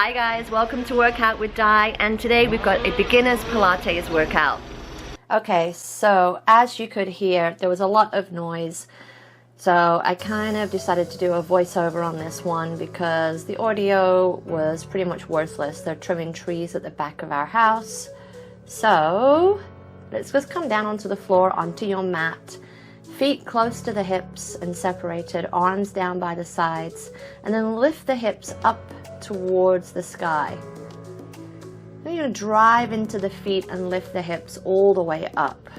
Hi guys, welcome to Workout with Di, and today we've got a Beginners Pilates workout. Okay, so as you could hear, there was a lot of noise, so I kind of decided to do a voiceover on this one because the audio was pretty much worthless. They're trimming trees at the back of our house. So let's just come down onto the floor, onto your mat, feet close to the hips and separated, arms down by the sides, and then lift the hips up towards the sky. Then you're going to drive into the feet and lift the hips all the way up.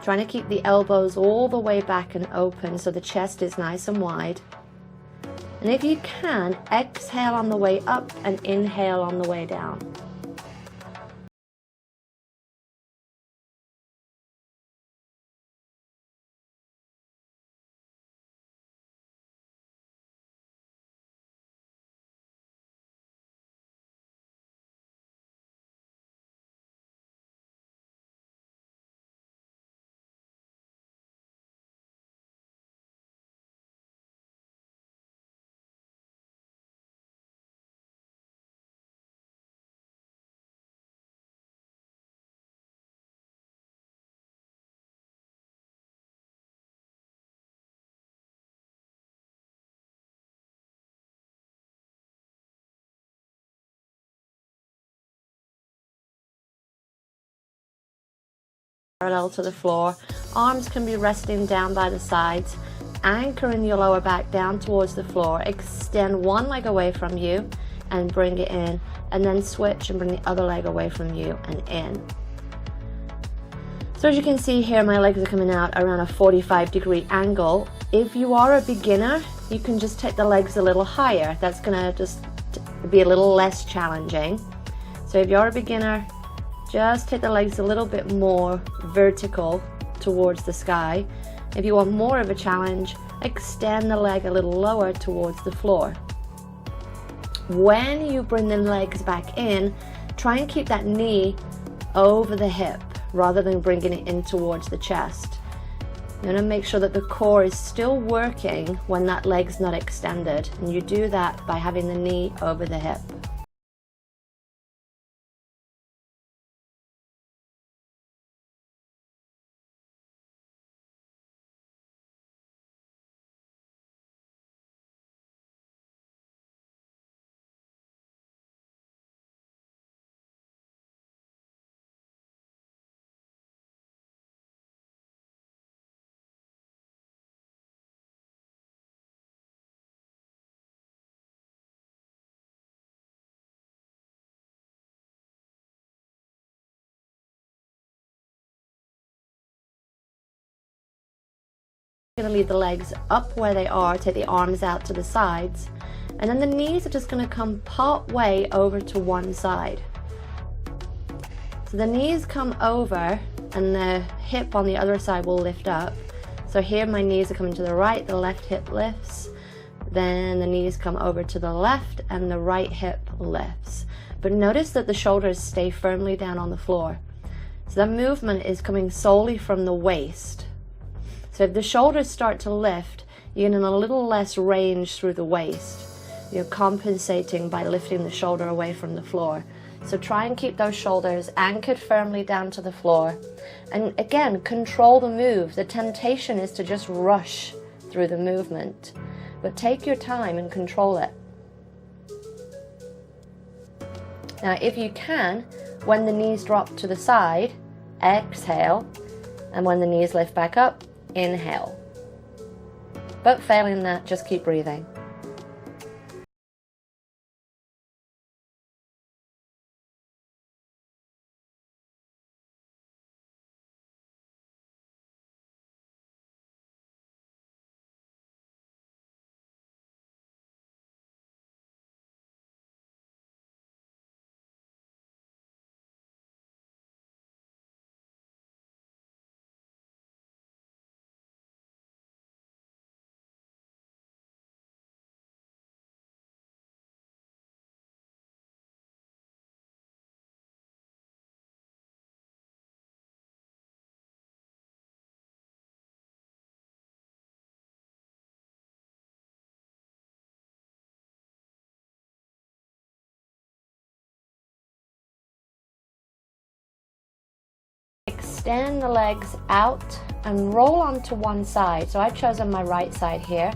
Trying to keep the elbows all the way back and open so the chest is nice and wide. And if you can, exhale on the way up and inhale on the way down. Parallel to the floor, arms can be resting down by the sides, anchoring your lower back down towards the floor, extend one leg away from you and bring it in, and then switch and bring the other leg away from you and in. So as you can see here, my legs are coming out around a 45-degree angle. If you are a beginner, you can just take the legs a little higher. That's gonna just be a little less challenging. So if you're a beginner, just take the legs a little bit more vertical towards the sky. If you want more of a challenge, extend the leg a little lower towards the floor. When you bring the legs back in, try and keep that knee over the hip rather than bringing it in towards the chest. You're going to make sure that the core is still working when that leg's not extended, and you do that by having the knee over the hip. Going to leave the legs up where they are, take the arms out to the sides, and then the knees are just going to come part way over to one side. So the knees come over and the hip on the other side will lift up. So here my knees are coming to the right, the left hip lifts, then the knees come over to the left and the right hip lifts. But notice that the shoulders stay firmly down on the floor. So that movement is coming solely from the waist. So if the shoulders start to lift, you're getting a little less range through the waist. You're compensating by lifting the shoulder away from the floor. So try and keep those shoulders anchored firmly down to the floor. And again, control the move. The temptation is to just rush through the movement. But take your time and control it. Now, if you can, when the knees drop to the side, exhale. And when the knees lift back up, inhale. But failing that, just keep breathing. Extend the legs out and roll onto one side. So I've chosen my right side here.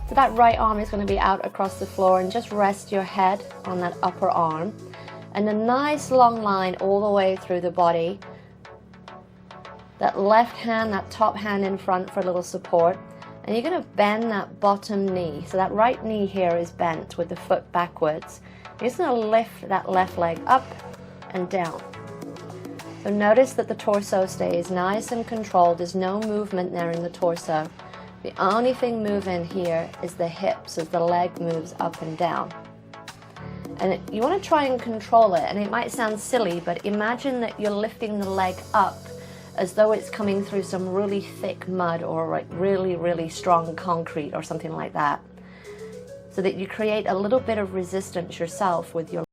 So that right arm is going to be out across the floor, and just rest your head on that upper arm. And a nice long line all the way through the body. That left hand, that top hand in front for a little support. And you're going to bend that bottom knee. So that right knee here is bent with the foot backwards. You're just going to lift that left leg up and down. So notice that the torso stays nice and controlled. There's no movement there in the torso. The only thing moving here is the hips as the leg moves up and down. And you want to try and control it. And it might sound silly, but imagine that you're lifting the leg up as though it's coming through some really thick mud or like really, really strong concrete or something like that. So that you create a little bit of resistance yourself with your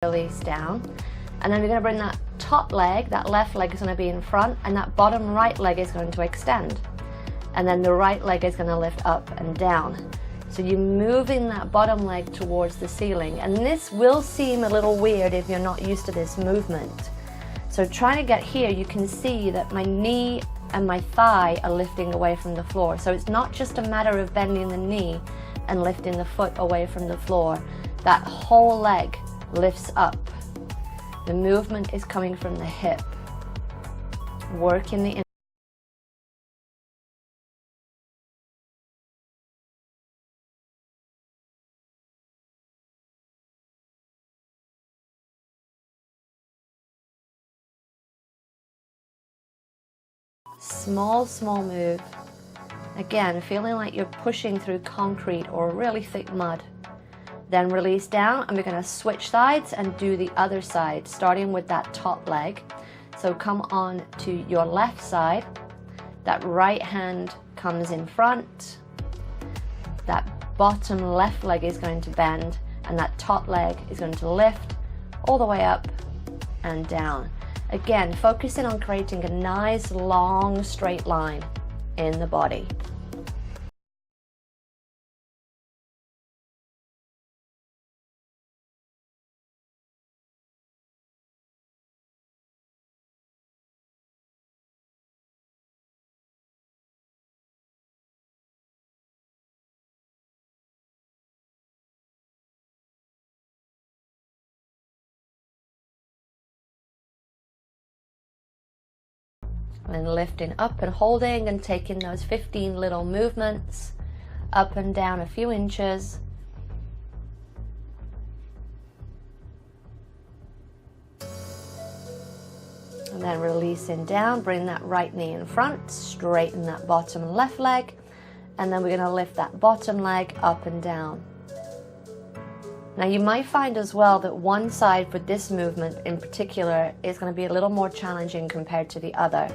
release down. And then we're going to bring that top leg, that left leg is going to be in front, and that bottom right leg is going to extend. And then the right leg is going to lift up and down. So you're moving that bottom leg towards the ceiling. And this will seem a little weird if you're not used to this movement. So trying to get here, you can see that my knee and my thigh are lifting away from the floor. So it's not just a matter of bending the knee and lifting the foot away from the floor. That whole leg lifts up. The movement is coming from the hip. Working the small move. Again, feeling like you're pushing through concrete or really thick mud. Then release down, and we're going to switch sides and do the other side, starting with that top leg. So come on to your left side. That right hand comes in front. That bottom left leg is going to bend, and that top leg is going to lift all the way up and down. Again, focusing on creating a nice long straight line in the body. And lifting up and holding and taking those 15 little movements up and down a few inches. And then releasing down, bring that right knee in front, straighten that bottom left leg, and then we're going to lift that bottom leg up and down. Now you might find as well that one side for this movement in particular is going to be a little more challenging compared to the other.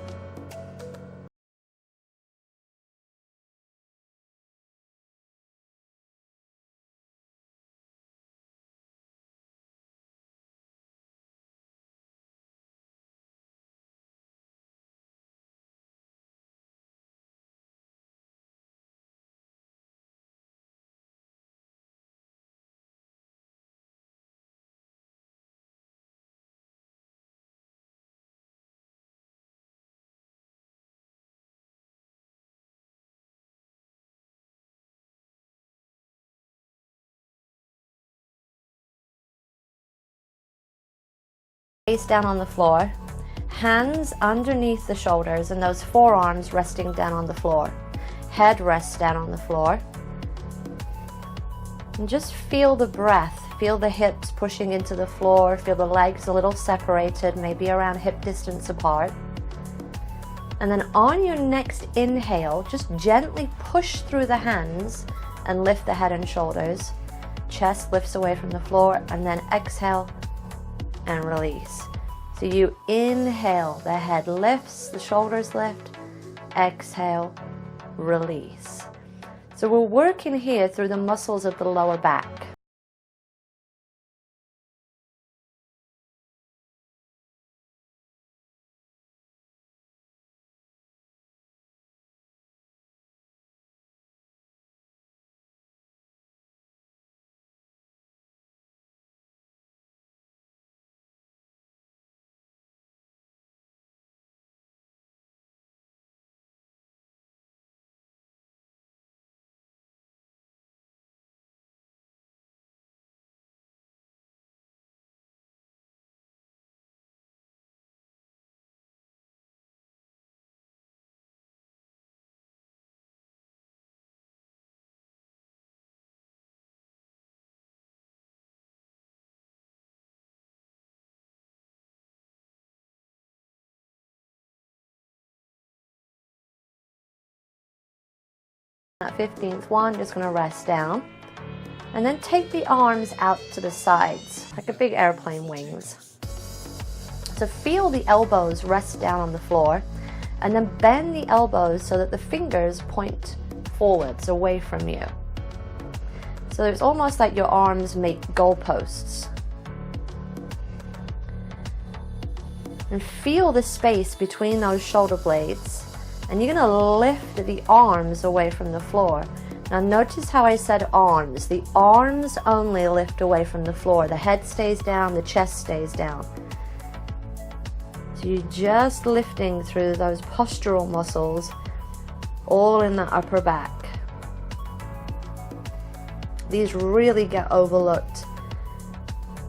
Face down on the floor, hands underneath the shoulders and those forearms resting down on the floor. Head rests down on the floor. And just feel the breath, feel the hips pushing into the floor, feel the legs a little separated, maybe around hip distance apart. And then on your next inhale, just gently push through the hands and lift the head and shoulders. Chest lifts away from the floor, and then exhale and release. So you inhale, the head lifts, the shoulders lift, exhale, release. So we're working here through the muscles of the lower back. That 15th one, just going to rest down. And then take the arms out to the sides, like a big airplane wings. So feel the elbows rest down on the floor, and then bend the elbows so that the fingers point forwards, away from you. So it's almost like your arms make goalposts. And feel the space between those shoulder blades. And you're going to lift the arms away from the floor. Now notice how I said arms. The arms only lift away from the floor. The head stays down, the chest stays down. So you're just lifting through those postural muscles, all in the upper back. These really get overlooked.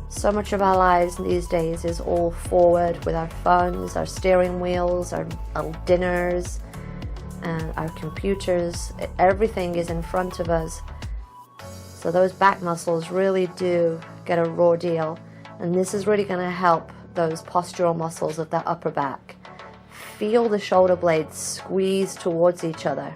So much of our lives these days is all forward with our phones, our steering wheels, our dinners, and our computers. Everything is in front of us. So those back muscles really do get a raw deal. And this is really going to help those postural muscles of that upper back. Feel the shoulder blades squeeze towards each other.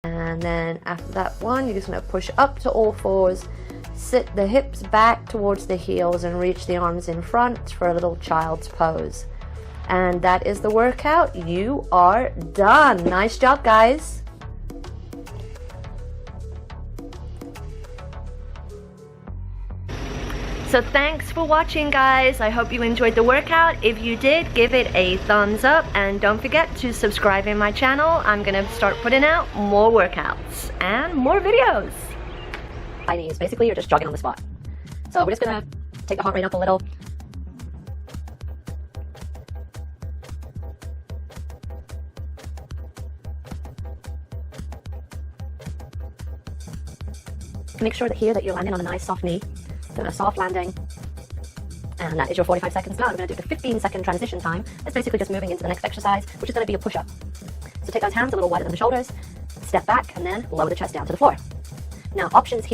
And then after that one, you're just going to push up to all fours, sit the hips back towards the heels, and reach the arms in front for a little child's pose. And that is the workout. You are done. Nice job, guys. So thanks for watching, guys. I hope you enjoyed the workout. If you did, give it a thumbs up, and don't forget to subscribe in my channel. I'm gonna start putting out more workouts and more videos. High knees, basically you're just jogging on the spot. So we're just gonna take the heart rate up a little. Make sure that here that you're landing on a nice soft knee. So a soft landing, And that is your 45 seconds done. We're going to do the 15-second transition time. It's basically just moving into the next exercise, which is going to be a push-up. So take those hands a little wider than the shoulders, step back, and then lower the chest down to the floor. Now, options here.